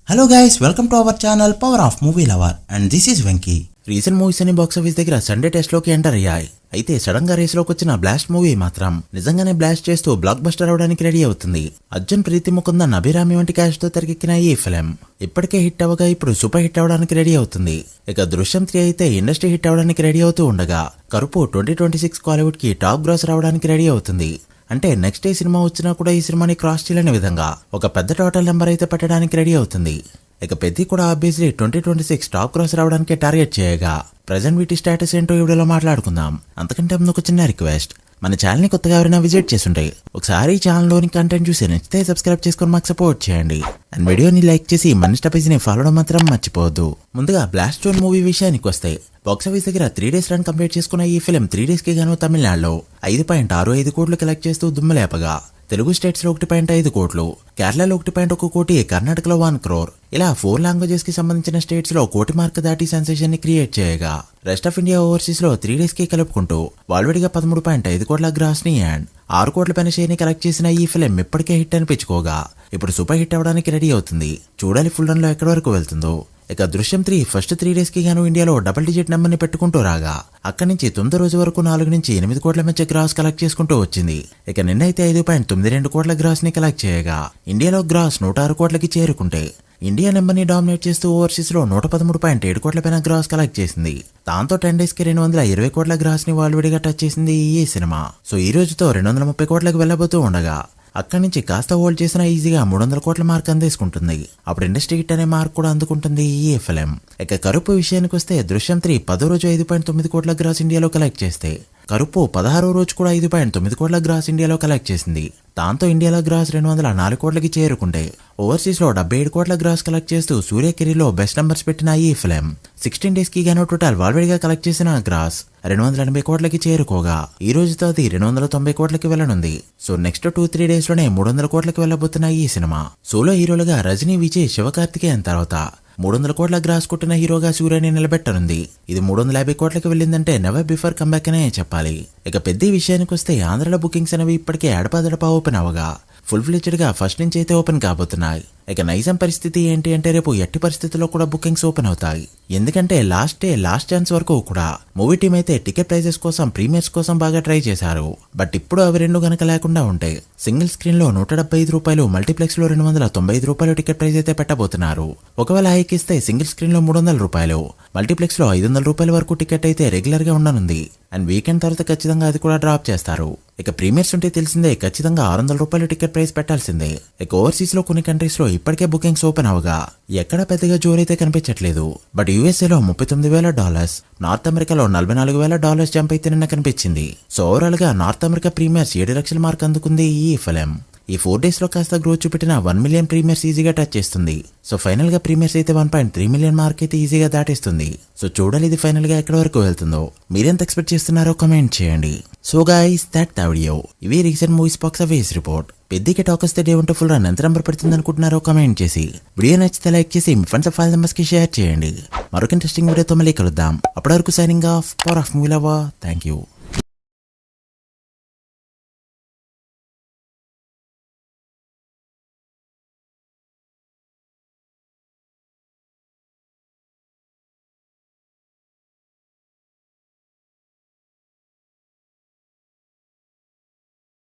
Hello guys, welcome to our channel power of movie lover and this is Venky. Recent movies అని box office దగ్గర Sunday test లోకి enter అయ్యాయి. అయితే sudden గా race లోకి వచ్చిన బ్లాస్ట్ మూవీ మాత్రం నిజంగానే బ్లాస్ట్ చేస్తూ బ్లాక్ బస్టర్ అవడానికి రెడీ అవుతుంది. అర్జున్, ప్రీతి ముకుందన్, అభిరామి వంటి క్యాష్ తో తెరకెక్కిన ఈ ఫిల్మ్ ఇప్పటికే హిట్ అవ్వగా ఇప్పుడు సూపర్ హిట్ అవడానికి రెడీ అవుతుంది. ఇక దృశ్యం 3 అయితే ఇండస్ట్రీ హిట్ అవడానికి రెడీ అవుతూ ఉండగా కరుపు 2026 కాలీవుడ్ కి టాప్ గ్రాస్ రావడానికి రెడీ అవుతుంది. అంటే నెక్స్ట్ డే సినిమా వచ్చినా కూడా ఈ సినిమాని క్రాస్ చేయలేని విధంగా ఒక పెద్ద టోటల్ నెంబర్ అయితే పెట్టడానికి రెడీ అవుతుంది. ఇక పెద్ది కూడా ఆబ్వియస్లీ 2026 టాప్ క్రాస్ రావడానికి టార్గెట్ చేయగా ప్రెజెంట్ వీటి స్టేటస్ ఏంటో ఈ వీడియోలో మాట్లాడుకుందాం. అంతకంటే ముందు ఒక చిన్న రిక్వెస్ట్, మన ఛానల్ ని కొత్తగా ఎవరైనా విజిట్ చేస్తుంటే ఒకసారి ఈ ఛానల్ లోని కంటెంట్ చూసి నచ్చితే సబ్స్క్రైబ్ చేసుకొని మాకు సపోర్ట్ చేయండి. అండ్ వీడియోని లైక్ చేసి మన స్టపేజ్ ని ఫాలో మాత్రం మర్చిపోవద్దు. ముందుగా బ్లాస్ట్ జోన్ మూవీ విషయానికి వస్తే బాక్స్ ఆఫీస్ దగ్గర 3 days రన్ కంప్లీట్ చేసుకున్న ఈ ఫిల్మ్ 3 days కి గాను తమిళనాడులో 5.65 కోట్లు కలెక్ట్ చేస్తూ దుమ్ములేపగా తెలుగు స్టేట్స్ లో 1.5 కోట్లు, కేరళలో 1.1 కోటి, కర్ణాటకలో 1 crore, ఇలా 4 లాంగ్వేజెస్ కి సంబంధించిన స్టేట్స్ లో కోటి మార్క్ దాటి సెన్సేషన్ ని క్రియేట్ చేయగా రెస్ట్ ఆఫ్ ఇండియా ఓవర్సీస్ లో 3 days కి కలుపుకుంటూ వాల్వేడిగా 13.5 కోట్ల గ్రాస్ ని అండ్ 6 కోట్ల పైన షేర్ ని కలెక్ట్ చేసిన ఈ ఫిల్మ్ ఇప్పటికే హిట్ అనిపించుకోగా ఇప్పుడు సూపర్ హిట్ అవడానికి రెడీ అవుతుంది. చూడాలి ఫుల్ రన్ లో ఎక్కడి వరకు వెళ్తుందో. ఇక దృశ్యం 3 ఫస్ట్ 3 days కి గాను ఇండియాలో డబుల్ డిజిట్ నెంబర్ ని పెట్టుకుంటూ రాగా అక్కడి నుంచి 9వ రోజు వరకు 4 నుంచి 8 కోట్ల మధ్య గ్రాస్ కలెక్ట్ చేసుకుంటూ వచ్చింది. ఇక నిన్నైతే 5.92 కోట్ల గ్రాస్ ని కలెక్ట్ చేయగా ఇండియాలో గ్రాస్ 106 కోట్లకి చేరుకుంటే ఇండియా నెంబర్ ని డామినేట్ చేస్తూ ఓవర్సీస్ లో 113.7 కోట్ల పైన గ్రాస్ కలెక్ట్ చేసింది. దాంతో 10 days కి 220 కోట్ల గ్రాస్ ని వాల్వేడిగా టచ్ చేసింది ఈ సినిమా. సో ఈ రోజుతో 230 కోట్లకు వెళ్లబోతూ ఉండగా అక్కడి నుంచి కాస్త హోల్డ్ చేసిన ఈజీగా 300 కోట్ల మార్క్ అందేసుకుంటుంది. అప్పుడు ఇండస్ట్రీ హిట్ అనే మార్క్ కూడా అందుకుంటుంది ఈ ఫిల్మ్. ఇక కరుపు విషయానికి వస్తే దృశ్యం 3 10వ రోజు 5.9 కోట్ల గ్రాస్ ఇండియాలో కలెక్ట్ చేస్తే కరుపు 16వ రోజు కూడా 5.9 కోట్ల గ్రాస్ ఇండియాలో కలెక్ట్ చేసింది. దాంతో ఇండియాలో గ్రాస్ 204 కోట్లకి చేరుకుంటే ఓవర్సీస్ లో 77 కోట్ల గ్రాస్ కలెక్ట్ చేస్తూ సూర్య కెరీర్లో బెస్ట్ నంబర్స్ పెట్టిన ఈ ఫిల్మ్ 16 days కి గాను టోటల్ వాల్వేడిగా కలెక్ట్ చేసిన గ్రాస్ 280 కోట్లకి చేరుకోగా ఈ రోజుతో అది 290 కోట్లకి వెళ్లనుంది. సో నెక్స్ట్ 2-3 days లోనే 300 కోట్లకి వెళ్లబోతున్న ఈ సినిమా సోలో హీరోలుగా రజనీ, విజయ్, శివకార్తికేయన్ తర్వాత 300 కోట్ల గ్రాస్ కొట్టిన హీరోగా సూర్యని నిలబెట్టనుంది. ఇది 350 కోట్లకి వెళ్ళిందంటే నెవర్ బిఫోర్ కంబ్యాక్ అనే చెప్పాలి. ఇక పెద్ద విషయానికి వస్తే ఆంధ్రలో బుకింగ్స్ అనేవి ఇప్పటికే అడపాదడపా ఓపెన్ అవగా ఫుల్ ఫ్లెడ్జ్డ్ గా ఫస్ట్ నుంచి అయితే ఓపెన్ కాబోతున్నాయి. ఇక నైజాం పరిస్థితి ఏంటి అంటే రేపు ఎట్టి పరిస్థితుల్లో కూడా బుకింగ్స్ ఓపెన్ అవుతాయి. ఎందుకంటే లాస్ట్ డే లాస్ట్ ఛాన్స్ వరకు కూడా మూవీ టీమ్ అయితే టికెట్ ప్రైజెస్ కోసం ప్రీమియర్స్ కోసం బాగా ట్రై చేశారు. బట్ ఇప్పుడు అవి రెండు గనక లేకుండా ఉంటే సింగిల్ స్క్రీన్ లో 175 రూపాయలు, మల్టీప్లెక్స్ లో 295 రూపాయలు టికెట్ ప్రైజ్ అయితే పెట్టబోతున్నారు. ఒకవేళ హైక్ ఇస్తే సింగిల్ స్క్రీన్ లో 300 రూపాయలు, మల్టీప్లెక్స్ లో 500 రూపాయల వరకు టికెట్ అయితే రెగ్యులర్ గా ఉండనుంది. అండ్ వీకెండ్ తర్వాత ఖచ్చితంగా అది కూడా డ్రాప్ చేస్తారు. ఇక ప్రీమియర్స్ ఉంటే తెలిసిందే ఖచ్చితంగా 600 రూపాయలు టికెట్ ప్రైస్ పెట్టాల్సిందే. ఇక ఓవర్సీస్ లో కొన్ని కంట్రీస్ లో ఇప్పటికే బుకింగ్స్ ఓపెన్ అవగా ఎక్కడ పెద్దగా జోరైతే కనిపించట్లేదు. బట్ యూఎస్ఏలో $39,000, నార్త్ అమెరికాలో $44,000 జంప్ అయితే నిన్న కనిపించింది. సో ఓవరాల్ గా నార్త్ అమెరికా ప్రీమియర్స్ 7 లక్షల మార్క్ అందుకుంది ఈ ఫిల్మ్. ఈ 4 days లో కాస్త గ్రోత్ చూపెట్టిన 1 million ప్రీమియర్స్ ఈజీగా టచ్ చేస్తుంది. సో ఫైనల్ గా ప్రీమియర్స్ అయితే 1.3 million మార్క్ అయితే ఈజీగా దాటిస్తుంది. సో చూడాలి ఇది ఫైనల్ గా ఎక్కడి వరకు వెళ్తుందో. మీరెంత ఎక్స్పెక్ట్ చేస్తున్నారో కమెంట్ చేయండి. So guys, that the video. ఇవి recent movies box office report. పెద్దకి టాక్ వస్తే డే ఉంటే ఫుల్ రన్ ఎంత నెంబర్ పడుతుంది అనుకుంటున్నారో కమెంట్ చేసి వీడియో నచ్చితే లైక్ చేసి మీ ఫ్రెండ్స్ ఫైల్ నెంబర్స్ కి షేర్ చేయండి. మరొక ఇంట్రెస్టింగ్ వీడియోతో మళ్ళీ కలుద్దాం. అప్పటి వరకు signing off, power of movie lover. Thank you.